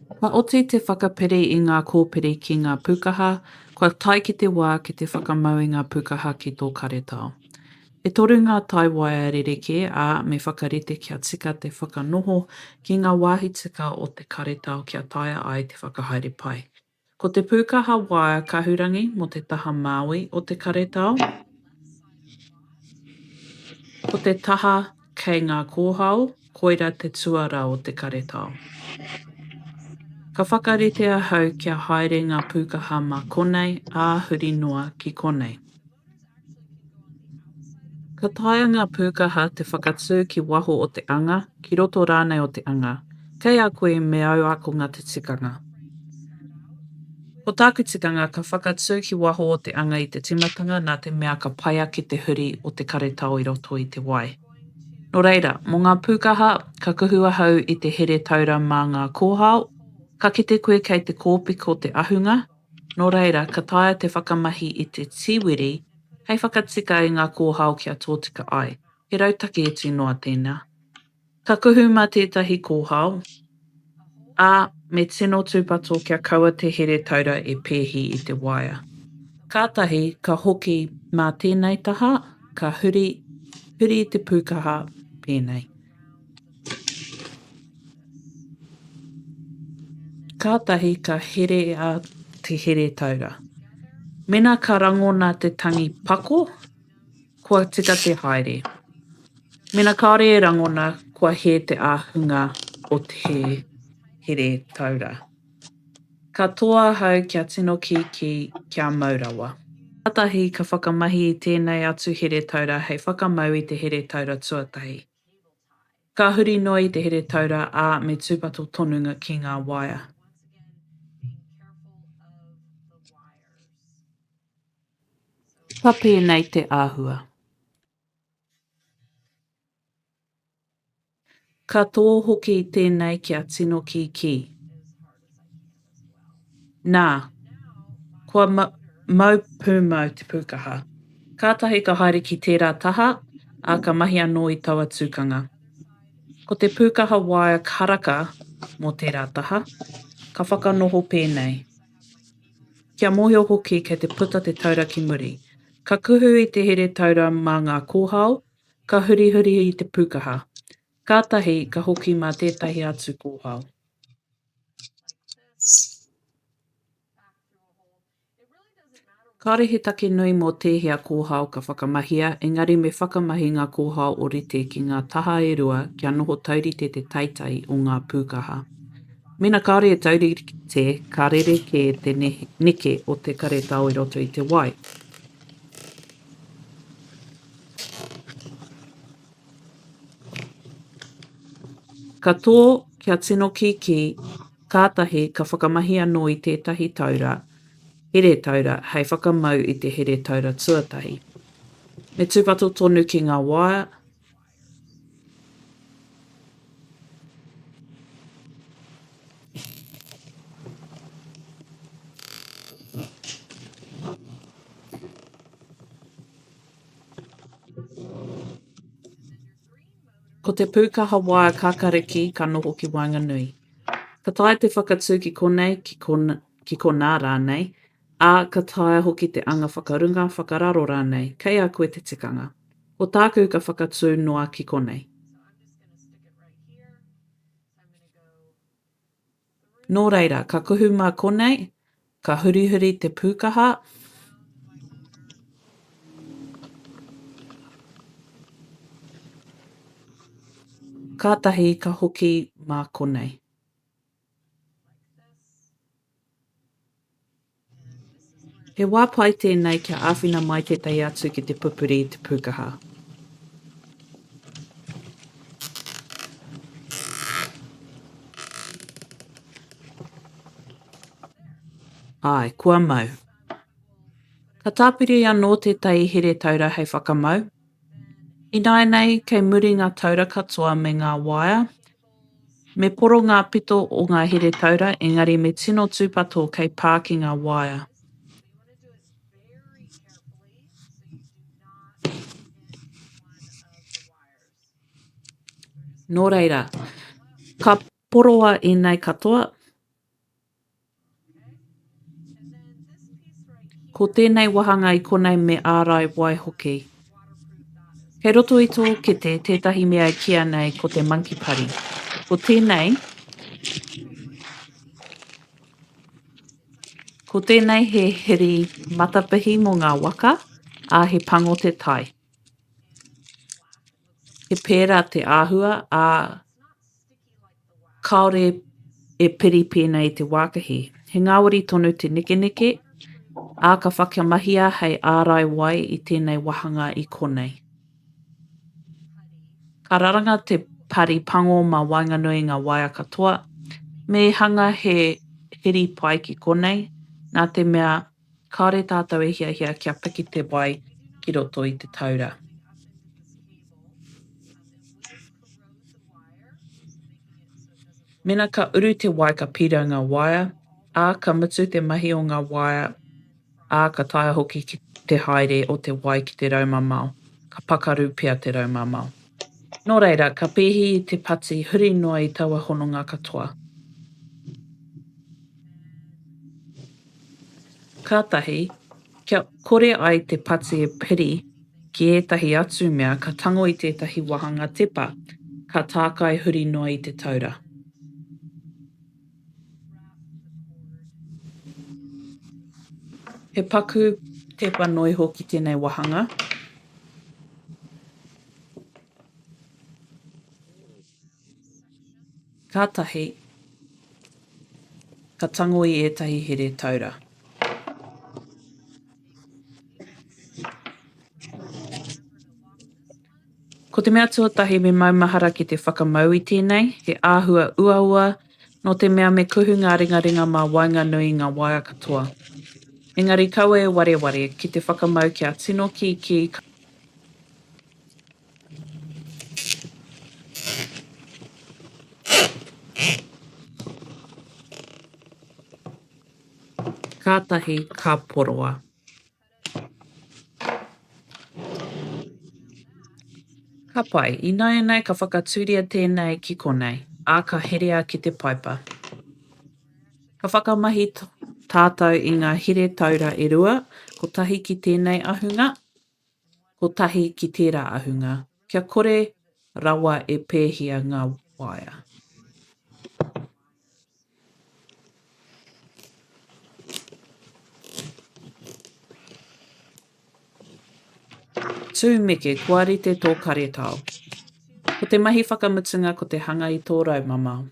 Pa oti te whakapiri i ngā kōpiri ki ngā pukaha, kua tai ki te wā ki te whakamau i ngā pukaha ki tō karetao. E toru ngā taiwae ririke a me whakarite kia tika te whakanoho ki ngā wāhi tika o te karetao kia taia ai te whakahaere pai. Ko te pukaha waia kahurangi mo te taha Māui o te karetao, ko te taha kei ngā kōhao, koira te tuara o te karetao. Ka whakaritea hau kia haere ngā pukaha mā konei ā huri noa ki konei. Ka taia ngā pukaha te whakatū ki waho o te anga, ki roto rānei o te anga, kei a koe me au ako ngā te tikanga. Ko tāku tikanga ka whakatū ki waho o te anga i te timatanga nā te mea ka paia ki te huri o te karetao i roto i te wai. Nō reira, mō ngā pukaha, ka kuhua hau i te here taura mā ngā kōhao, ka kite koe kei te kōpiko te ahunga, nō reira, ka taia te whakamahi i te tiwiri, hei whakatika i ngā kōhao kia tōtika ai. He rautaki e tinoa tēnā. Ka kuhu mā tētahi kōhao, ā me tino tūpato kia kaua te here taura e pēhi i te waia. Kātahi, ka hoki mā tēnei taha, ka huri i te pukaha pēnei. Kātahi ka here a te here taura. Mena ka rangona te tangi pako, kua tika te haere. Mena kaore e rangona, kua he te āhunga o te here taura. Ka toa hau kia tino ki kia maurawa. Kātahi ka whakamahi i tēnei atu here taura hei whakamau i te here taura tuatahi. Ka huri noa i te here taura ā me tūpato tonunga ki ngā waia. Pa pēnei te āhua. Ka tō hoki i tēnei kia tino ki. Nā, kua mau pūmau te pukaha. Kātahi ka haere ki tērā taha, a ka mahi anō i taua tūkanga. Ko te pukaha waia karaka mō tērā taha, ka whakanoho pēnei. Kia mōhio hoki kei te puta te taura ki muri. Ka kuhu i te here taura mā ngā kōhao, ka hurihuri i te pukaha. Kātahi ka hoki mā tētahi atu kōhao. Kāre he take nui mō tēhea kōhao ka whakamahia, engari me whakamahi ngā kōhao o rite ki ngā taha e rua kia noho taurite te taitai o ngā pukaha. Mena kāre e taurite ka rereke te neke o te karetao i roto i te wai. Ka tō kia tino ki, kātahi ka whakamahi anō i tētahi taura, here taura, hei whakamau i te here taura tuatahi. Me tūpato tonu ki ngā waia, ko te pukaha waia kakariki ka noho ki Wainganui. Ka taia te whakatū ki konei ki ko nā rānei, ā ka taia hoki te anga whakarunga whakararo rānei, kei a koe te tikanga. Ko tāku ka whakatū noa ki konei. Nō reira, ka kuhu mā konei, ka hurihuri te pukaha, kātahi ka hoki mā konei. He wā pai tēnei kia āwhina mai tētai atu ki te pupuri i te pukaha. Ai, kua mau. Ka tāpiri anō tētai here taura hei whakamau. I nei kei muri ngā taura katoa me ngā waia. Me poro ngā pito o ngā here taura, engari me tino tūpato kei pā ki ngā waia. Nō reira, ka poroa i nei katoa, Ko tēnei wahanga I konei me ārai wai hoki. Kei roto I tō kete tētahi mea kia nei ko te monkey pari. Ko tēnei he hiri matapihi mō ngā waka, a he pango te tai. He pērā te āhua, a kaore e piri pēnei te wākahi. He ngāwari tonu te nekeneke, a ka whakamahia hei ārai wai I tēnei wahanga I konei. Ka raranga te pari pango ma wainganui ngā waia katoa, me hanga he hiri pai ki konei, nā te mea kaore tātou e hiahia kia piki te wai ki roto I te taura. Mena ka uru te wai ka pira ngā waia, a ka mutu te mahi o ngā waia, a ka taia hoki ki te haere o te wai ki te raumamau, ka pakaru pia te raumamau. Nō reira, ka pēhi I te pati huri noa I taua hononga katoa. Kātahi, kia kore ai te pati e piri ki ētahi atu mea ka tango I tētahi wahanga tepa, ka tākai huri noa I te taura. He paku tepa noi hoki tēnei wahanga. Kātahi, ka tango I ētahi here taura. Ko te mea tuatahi me maumahara ki te whakamau I tēnei, he āhua uaua, no te mea me kuhu ngā ringaringa mā wainganui ngā waia katoa. Engari kaua e wareware ki te whakamau kia tino ki kātahi ka poroa. Ka pai, I nei ka whakatūria tēnei ki konei, a ka herea ki te paipa. Ka whakamahi tātou I ngā here taura e rua, ko tahi ki tēnei ahunga, ko tahi ki tērā ahunga. Kia kore rawa e pēhia ngā waia. Tūmeke, kua rite tō Karetao. Ko te mahi whakamutunga ko te hanga I tō raumamau.